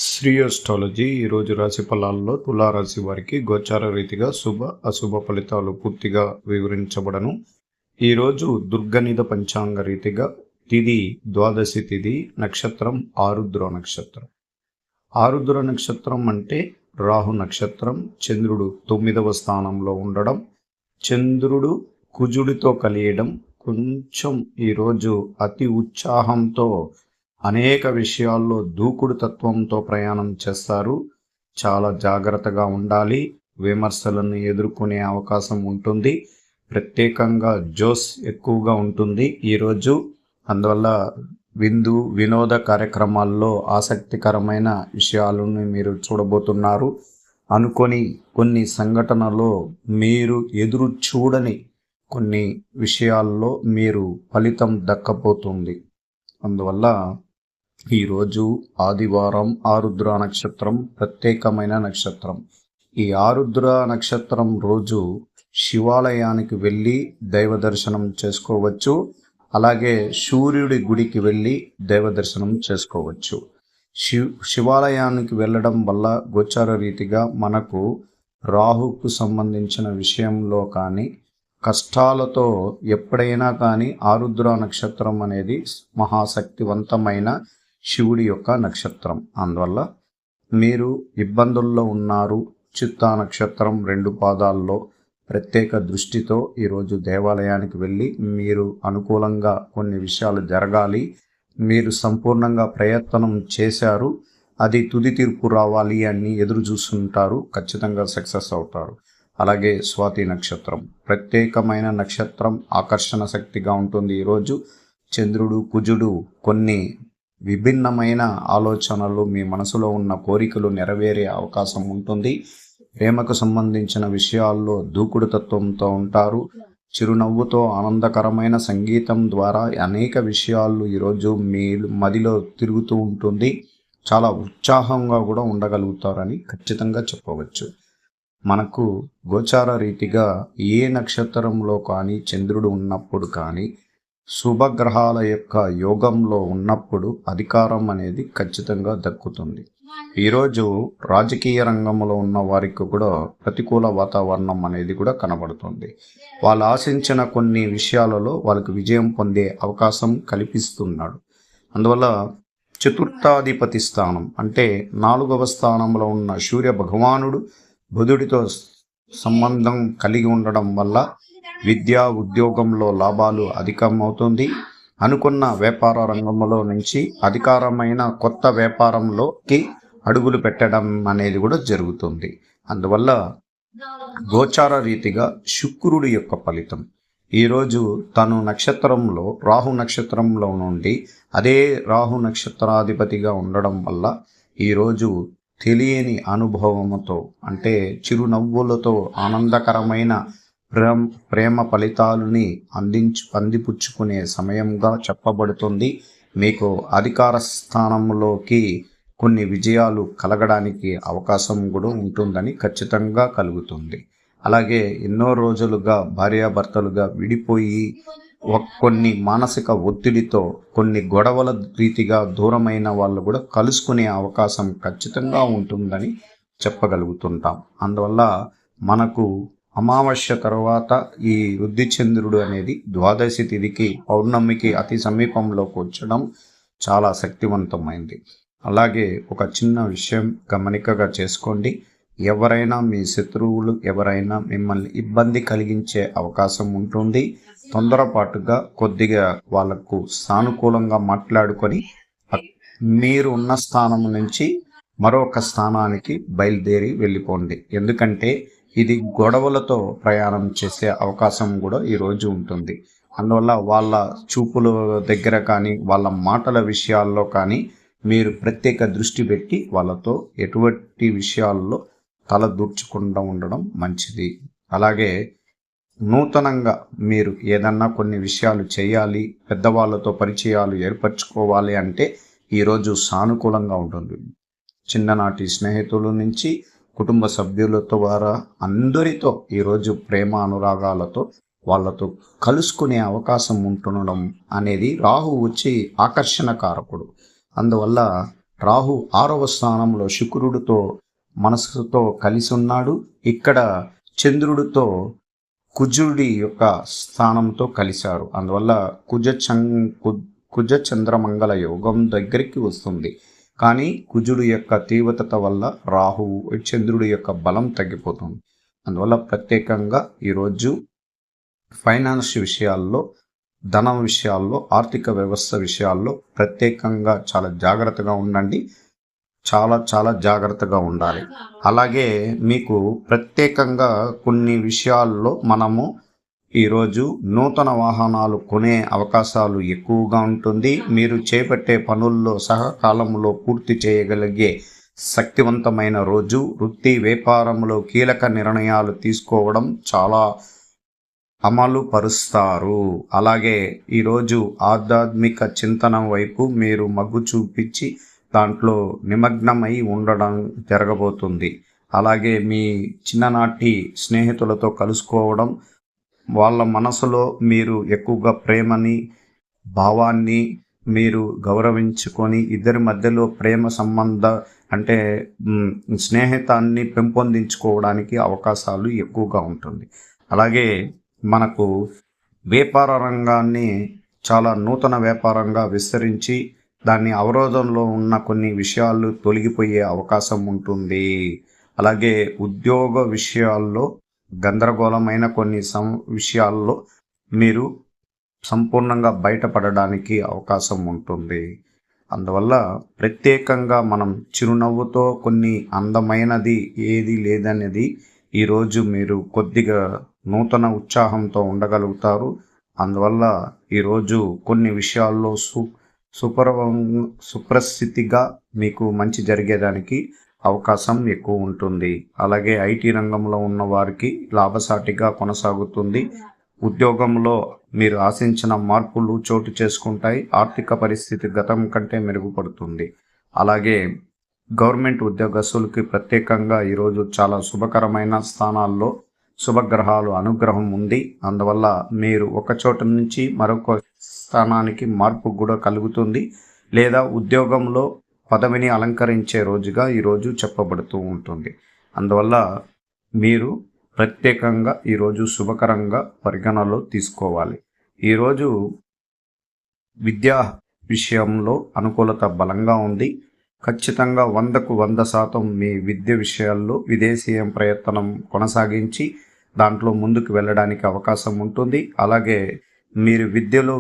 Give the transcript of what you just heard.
Shri astrology ఈరోజు రాశి ఫలాల్లో తులారాశి వారికి గోచార రీతిగా శుభ అశుభ ఫలితాలు పూర్తిగా వివరించబడను. ఈరోజు దుర్గనిధ పంచాంగ రీతిగా తిథి ద్వాదశి తిథి, నక్షత్రం ఆరుద్ర నక్షత్రం. ఆరుద్ర నక్షత్రం అంటే రాహు నక్షత్రం. చంద్రుడు 9వ స్థానంలో ఉండడం, చంద్రుడు కుజుడితో కలియడం. కొంచెం ఈరోజు అతి ఉత్సాహంతో అనేక విషయాల్లో దూకుడు తత్వంతో ప్రయాణం చేస్తారు. చాలా జాగ్రత్తగా ఉండాలి. విమర్శలను ఎదుర్కొనే అవకాశం ఉంటుంది. ప్రత్యేకంగా జోస్ ఎక్కువగా ఉంటుంది ఈరోజు. అందువల్ల వినోద కార్యక్రమాల్లో ఆసక్తికరమైన విషయాలను మీరు చూడబోతున్నారు. అనుకొని కొన్ని సంఘటనలో మీరు ఎదురు చూడని కొన్ని విషయాల్లో మీరు ఫలితం దక్కపోతుంది. అందువల్ల ఈరోజు ఆదివారం ఆరుద్ర నక్షత్రం ప్రత్యేకమైన నక్షత్రం. ఈ ఆరుద్ర నక్షత్రం రోజు శివాలయానికి వెళ్ళి దైవ దర్శనం చేసుకోవచ్చు. అలాగే సూర్యుడి గుడికి వెళ్ళి దైవ దర్శనం చేసుకోవచ్చు. శివాలయానికి వెళ్ళడం వల్ల గోచార రీతిగా మనకు రాహుకు సంబంధించిన విషయంలో కానీ కష్టాలతో ఎప్పుడైనా కానీ ఆరుద్ర నక్షత్రం అనేది మహాశక్తివంతమైన శివుడి యొక్క నక్షత్రం. అందువల్ల మీరు ఇబ్బందుల్లో ఉన్నారు. చిత్తా నక్షత్రం 2 పాదాల్లో ప్రత్యేక దృష్టితో ఈరోజు దేవాలయానికి వెళ్ళి మీరు అనుకూలంగా కొన్ని విషయాలు జరగాలి. మీరు సంపూర్ణంగా ప్రయత్నం చేశారు, అది తుది తీర్పు రావాలి అని ఎదురు చూస్తుంటారు. ఖచ్చితంగా సక్సెస్ అవుతారు. అలాగే స్వాతి నక్షత్రం ప్రత్యేకమైన నక్షత్రం, ఆకర్షణ శక్తిగా ఉంటుంది. ఈరోజు చంద్రుడు కుజుడు కొన్ని విభిన్నమైన ఆలోచనలు, మీ మనసులో ఉన్న కోరికలు నెరవేరే అవకాశం ఉంటుంది. ప్రేమకు సంబంధించిన విషయాల్లో దూకుడు తత్వంతో ఉంటారు. చిరునవ్వుతో ఆనందకరమైన సంగీతం ద్వారా అనేక విషయాలు ఈరోజు మీ మదిలో తిరుగుతూ ఉంటుంది. చాలా ఉత్సాహంగా కూడా ఉండగలుగుతారని ఖచ్చితంగా చెప్పవచ్చు. మనకు గోచార రీతిగా ఏ నక్షత్రంలో కానీ చంద్రుడు ఉన్నప్పుడు కానీ శుభగ్రహాల యొక్క యోగంలో ఉన్నప్పుడు అధికారం అనేది ఖచ్చితంగా దక్కుతుంది. ఈరోజు రాజకీయ రంగంలో ఉన్న వారికి కూడా ప్రతికూల వాతావరణం అనేది కూడా కనబడుతుంది. వాళ్ళు ఆశించిన కొన్ని విషయాలలో వాళ్ళకి విజయం పొందే అవకాశం కల్పిస్తున్నాడు. అందువల్ల చతుర్థాధిపతి స్థానం అంటే 4వ స్థానంలో ఉన్న సూర్య భగవానుడు బుధుడితో సంబంధం కలిగి ఉండడం వల్ల విద్యా ఉద్యోగంలో లాభాలు అధికమవుతుంది. అనుకున్న వ్యాపార రంగంలో నుంచి అధికారమైన కొత్త వ్యాపారంలోకి అడుగులు పెట్టడం అనేది కూడా జరుగుతుంది. అందువల్ల గోచార రీతిగా శుక్రుడి యొక్క ఫలితం ఈరోజు తను నక్షత్రంలో రాహు నక్షత్రంలో నుండి అదే రాహు నక్షత్రాధిపతిగా ఉండడం వల్ల ఈరోజు తెలియని అనుభవముతో అంటే చిరునవ్వులతో ఆనందకరమైన ప్రేమ ఫలితాలని అందిపుచ్చుకునే సమయంగా చెప్పబడుతుంది. మీకు అధికార స్థానంలోకి కొన్ని విజయాలు కలగడానికి అవకాశం కూడా ఉంటుందని ఖచ్చితంగా కలుగుతుంది. అలాగే ఎన్నో రోజులుగా భార్యాభర్తలుగా విడిపోయి కొన్ని మానసిక ఒత్తిడితో కొన్ని గొడవల రీతిగా దూరమైన వాళ్ళు కూడా కలుసుకునే అవకాశం ఖచ్చితంగా ఉంటుందని చెప్పగలుగుతుంటాం. అందువల్ల మనకు అమావాస్య తర్వాత ఈ వృద్ధి చంద్రుడు అనేది ద్వాదశి తిథికి పౌర్ణమికి అతి సమీపంలోకి వచ్చడం చాలా శక్తివంతమైంది. అలాగే ఒక చిన్న విషయం గమనికగా చేసుకోండి. ఎవరైనా మీ శత్రువులు ఎవరైనా మిమ్మల్ని ఇబ్బంది కలిగించే అవకాశం ఉంటుంది. తొందరపాటుగా కొద్దిగా వాళ్లకు సానుకూలంగా మాట్లాడుకొని మీరు ఉన్న స్థానం నుంచి మరొక స్థానానికి బయలుదేరి వెళ్ళిపోండి. ఎందుకంటే ఇది గొడవలతో ప్రయాణం చేసే అవకాశం కూడా ఈరోజు ఉంటుంది. అందువల్ల వాళ్ళ చూపుల దగ్గర కానీ వాళ్ళ మాటల విషయాల్లో కానీ మీరు ప్రత్యేక దృష్టి పెట్టి వాళ్ళతో ఎటువంటి విషయాల్లో తల దూర్చకుండా ఉండడం మంచిది. అలాగే నూతనంగా మీరు ఏదన్నా కొన్ని విషయాలు చేయాలి, పెద్దవాళ్ళతో పరిచయాలు ఏర్పరచుకోవాలి అంటే ఈరోజు సానుకూలంగా ఉంటుంది. చిన్ననాటి స్నేహితుల నుంచి కుటుంబ సభ్యుల ద్వారా అందరితో ఈరోజు ప్రేమ అనురాగాలతో వాళ్ళతో కలుసుకునే అవకాశం ఉంటుండడం అనేది రాహు వచ్చి ఆకర్షణ కారకుడు. అందువల్ల రాహు 6వ స్థానంలో శుక్రుడితో మనసుతో కలిసి ఉన్నాడు. ఇక్కడ చంద్రుడితో కుజుడి యొక్క స్థానంతో కలిశారు. అందువల్ల కుజ చంద్రమంగళ యోగం దగ్గరికి వస్తుంది. కానీ కుజుడు యొక్క తీవ్రత వల్ల రాహువు చంద్రుడి యొక్క బలం తగ్గిపోతుంది. అందువల్ల ప్రత్యేకంగా ఈరోజు ఫైనాన్స్ విషయాల్లో, ధనం విషయాల్లో, ఆర్థిక వ్యవస్థ విషయాల్లో ప్రత్యేకంగా చాలా జాగ్రత్తగా ఉండండి. చాలా జాగ్రత్తగా ఉండాలి. అలాగే మీకు ప్రత్యేకంగా కొన్ని విషయాల్లో మనము ఈరోజు నూతన వాహనాలు కొనే అవకాశాలు ఎక్కువగా ఉంటుంది. మీరు చేపట్టే పనుల్లో సకాలంలో పూర్తి చేయగలిగే శక్తివంతమైన రోజు. వృత్తి వ్యాపారంలో కీలక నిర్ణయాలు తీసుకోవడం చాలా అమలు పరుస్తారు. అలాగే ఈరోజు ఆధ్యాత్మిక చింతనం వైపు మీరు మగ్గు చూపించి దాంట్లో నిమగ్నమై ఉండడం జరగబోతుంది. అలాగే మీ చిన్ననాటి స్నేహితులతో కలుసుకోవడం, వాళ్ళ మనసులో మీరు ఎక్కువగా ప్రేమని, భావాన్ని మీరు గౌరవించుకొని ఇద్దరి మధ్యలో ప్రేమ సంబంధ అంటే స్నేహితాన్ని పెంపొందించుకోవడానికి అవకాశాలు ఎక్కువగా ఉంటుంది. అలాగే మనకు వ్యాపార రంగాన్ని చాలా నూతన వ్యాపారంగా విస్తరించి దాన్ని అవరోధంలో ఉన్న కొన్ని విషయాలు తొలగిపోయే అవకాశం ఉంటుంది. అలాగే ఉద్యోగ విషయాల్లో గందరగోళమైన కొన్ని విషయాల్లో మీరు సంపూర్ణంగా బయటపడడానికి అవకాశం ఉంటుంది. అందువల్ల ప్రత్యేకంగా మనం చిరునవ్వుతో కొన్ని అందమైనది ఏది లేదనేది ఈరోజు మీరు కొద్దిగా నూతన ఉత్సాహంతో ఉండగలుగుతారు. అందువల్ల ఈరోజు కొన్ని విషయాల్లో సుప్రస్థితిగా మీకు మంచి జరిగేదానికి అవకాశం ఎక్కువ ఉంటుంది. అలాగే ఐటీ రంగంలో ఉన్న వారికి లాభసాటిగా కొనసాగుతుంది. ఉద్యోగంలో మీరు ఆశించిన మార్పులు చోటు చేసుకుంటాయి. ఆర్థిక పరిస్థితి గతం కంటే మెరుగుపడుతుంది. అలాగే గవర్నమెంట్ ఉద్యోగస్తులకి ప్రత్యేకంగా ఈరోజు చాలా శుభకరమైన స్థానాల్లో శుభగ్రహాలు అనుగ్రహం ఉంది. అందువల్ల మీరు ఒక చోట నుంచి మరొక స్థానానికి మార్పు కూడా కలుగుతుంది. లేదా ఉద్యోగంలో పదవిని అలంకరించే రోజుగా ఈరోజు చెప్పబడుతూ ఉంటుంది. అందువల్ల మీరు ప్రత్యేకంగా ఈరోజు శుభకరంగా పరిగణలో తీసుకోవాలి. ఈరోజు విద్యా విషయంలో అనుకూలత బలంగా ఉంది. ఖచ్చితంగా 100కు 100% మీ విద్య విషయాల్లో విదేశీయ ప్రయత్నం కొనసాగించి దాంట్లో ముందుకు వెళ్ళడానికి అవకాశం ఉంటుంది. అలాగే మీరు విద్యలో